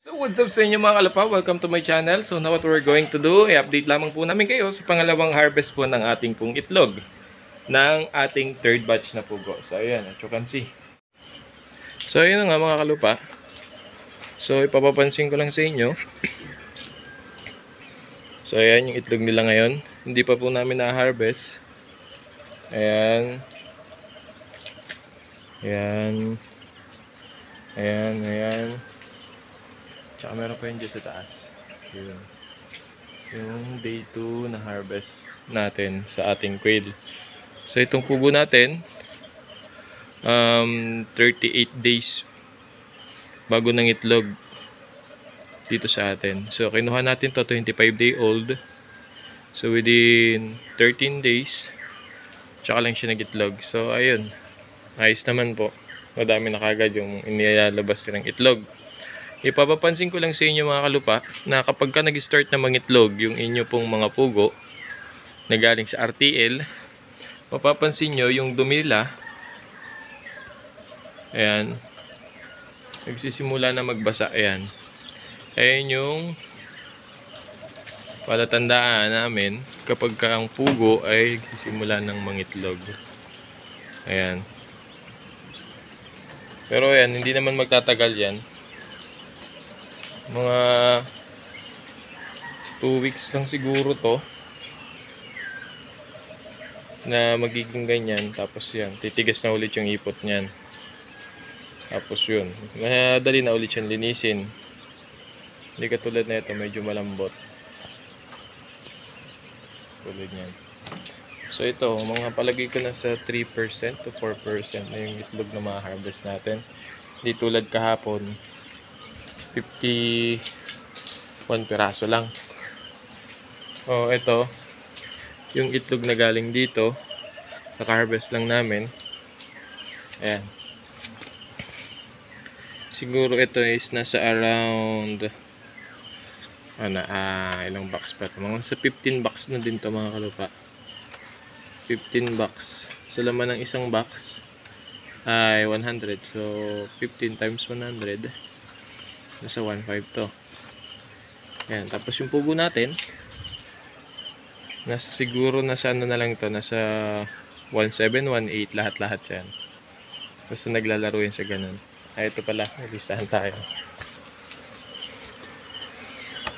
So what's up sa inyo mga kalapa? Welcome to my channel. So now what we're going to do, i-update lamang po namin kayo sa pangalawang harvest po ng ating pong itlog ng ating third batch na pugo. So ayan, as you can see. So ayan nga mga kalupa. So ipapapansin ko lang sa inyo. So ayan yung itlog nila ngayon. Hindi pa po namin na-harvest. Ayan. Ayan. Ayan, ayan. Tsaka meron pa yun dyan sa taas. Yun. Yung day 2 na harvest natin sa ating quail. So itong pugo natin, 38 days bago ng itlog dito sa atin. So kinuha natin to 25-day-old. So within 13 days, tsaka lang siya nag-itlog. So ayun, ayos naman po. Madami na kagad yung inilalabas ng itlog. Ipapapansin ko lang sa inyo mga kalupa na kapag ka nag-start na mangitlog yung inyo pong mga pugo na galing sa RTL, mapapansin nyo yung dumila, ayan, nagsisimula na magbasa, ayan. Ayan yung palatandaan namin kapag ka ang pugo ay nagsisimula ng mangitlog. Ayan. Pero ayan, hindi naman magtatagal yan. Mga 2 weeks lang siguro to na magiging ganyan. Tapos yan, titigas na ulit yung ipot niyan. Tapos yun, madali na ulit siyang linisin. Hindi katulad na ito, medyo malambot. Tulad niyan. So ito, mga palagay ko na sa 3% to 4% na yung itlog na ma-harvest natin. Hindi tulad kahapon, 51 piraso lang. Oh, ito, yung itlog na galing dito, naka-harvest lang namin. Ayan. Siguro ito is nasa around ilang box pa ito? Mga sa 15 box na din to mga kalupa. 15 box. So laman ng isang box ay 100. So 15 times 100 nasa 1.5 to. Ayan. Tapos yung pugo natin nasa siguro nasa ano na lang to, nasa 1.7, 1.8 lahat-lahat yan. Basta naglalaro yan sa ganun. Ay ito pala, nalistahan tayo.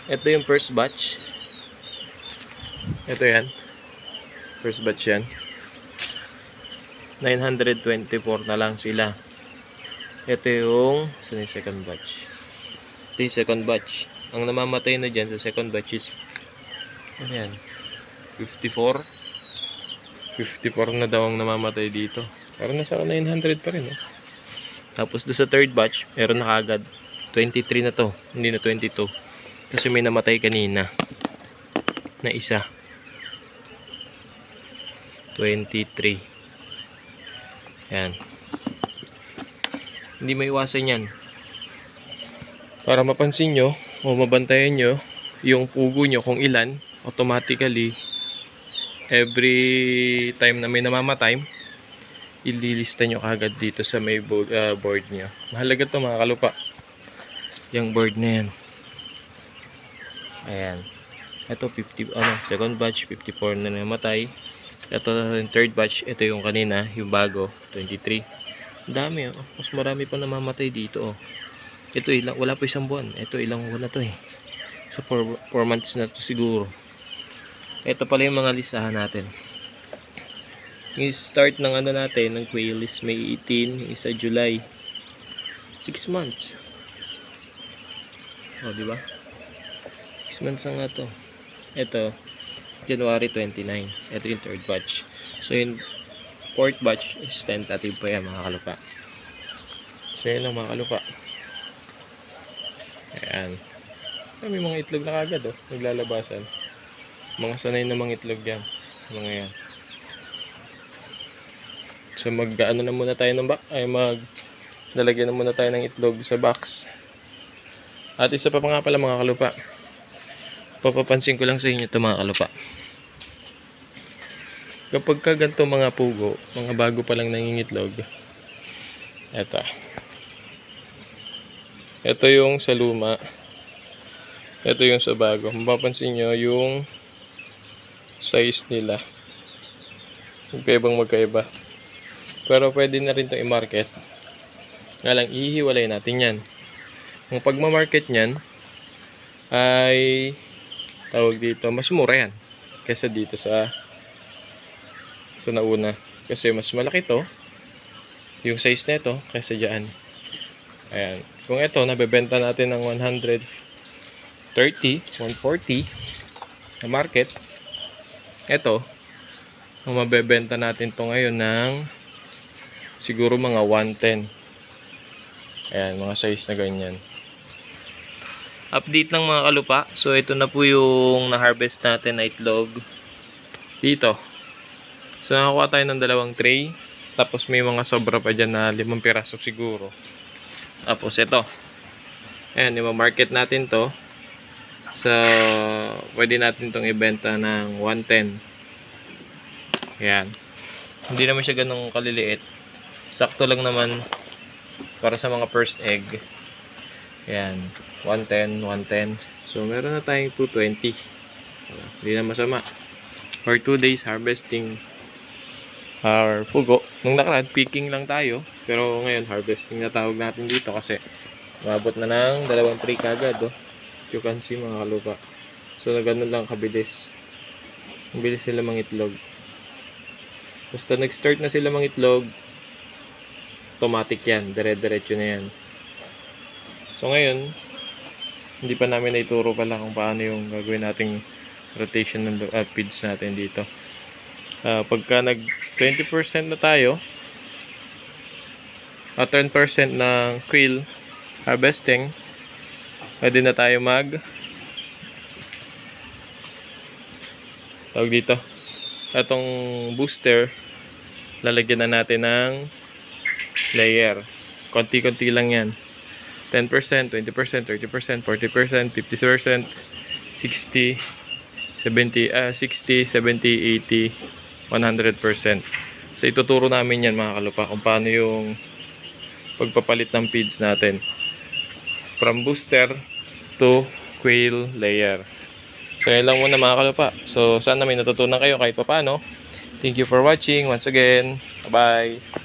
Ito yung first batch. Ito yan. First batch yan. 924 na lang sila. Ito yung second batch. Ito yung second batch. Ang namamatay na dyan sa second batch is ano yan? 54. 54 na daw ang namamatay dito. Pero nasa 900 pa rin. Tapos doon sa third batch, meron na kagad 23 na to. Hindi na 22. Kasi may namatay kanina na isa. 23. Yan. Hindi maiwasan yan. Para mapansin nyo o mabantayan nyo yung pugo nyo kung ilan, automatically every time na may namamatay, ililista nyo kagad dito sa may board nyo. Mahalaga to mga kalupa. Yung board na yan. Ayan. Ito 50, second batch 54 na namatay. Ito yung third batch, ito yung kanina, yung bago 23. Dami mas marami pa namamatay dito Ito ilang, wala pa isang buwan. Ito ilang buwan na to sa 4 months na to siguro. Ito pala yung mga listahan natin. Yung start ng ano natin, ng quail is May 18, isa July. 6 months. Di ba? 6 months na nga to. Ito, January 29. Ito yung third batch. So, yung fourth batch is tentative pa yan mga kalupa. So, yan lang mga kalupa. Ayan. May mga itlog na kagad naglalabasan. Mga sanay na mga itlog yan. Mga yan. So, mag-ano na muna tayo ng nalagyan na muna tayo ng itlog sa box. At isa pa nga pala mga kalupa. Papapansin ko lang sa inyo ito mga kalupa. Kapag ka ganito mga pugo, mga bago pa lang nangingitlog, eto. Ito yung sa luma. Ito yung sa bago. Mapapansin nyo yung size nila. Magkaiba. Pero pwede na rin itong i-market. Nga lang, ihiwalay natin yan. Ang pagmamarket nyan ay tawag dito, mas mura yan kaysa dito sa nauna. Kasi mas malaki to yung size nito kaysa dyan. Ayan. Kung ito, nabebenta natin ng 130, 140 na market. Ito, ang mabebenta natin to ngayon ng siguro mga 110. Ayan, mga size na ganyan. Update ng mga kalupa. So, ito na po yung na-harvest natin na itlog dito. So, nakakuha tayo ng 2 tray. Tapos, may mga sobra pa dyan na 5 piraso siguro. Tapos, ito. Ayan, i-market natin to. So, pwede natin tong ibenta ng 110. Ayan. Hindi naman siya ganun kaliliit. Sakto lang naman para sa mga first egg. Ayan. 110, 110. So, meron na tayong 220. Hindi na masama. For 2 days harvesting our pugo. Nung nakaraan, picking lang tayo. Pero ngayon, harvesting na tawag natin dito kasi umabot na ng 2 tray kagad. Oh. You can see mga kalupa. So, na ganun lang kabilis. Ang bilis sila mangitlog. Basta nag-start na sila mangitlog, automatic yan. Dire-diretso na yan. So, ngayon, hindi pa namin naituro pala kung paano yung gagawin nating rotation ng feeds natin dito. Pagka nag 20% na tayo, 10% ng quail harvesting, pwede na tayo tawag dito. Itong booster, lalagyan na natin ng layer. Konti-konti lang yan. 10%, 20%, 30%, 40%, 50%, 60, 70, 80, 100%. So, ituturo namin yan mga kalupa kung paano yung pagpapalit ng feeds natin. From booster to quail layer. So, yan lang muna mga kalupa. So, sana may natutunan kayo kahit paano. Thank you for watching once again. Bye-bye.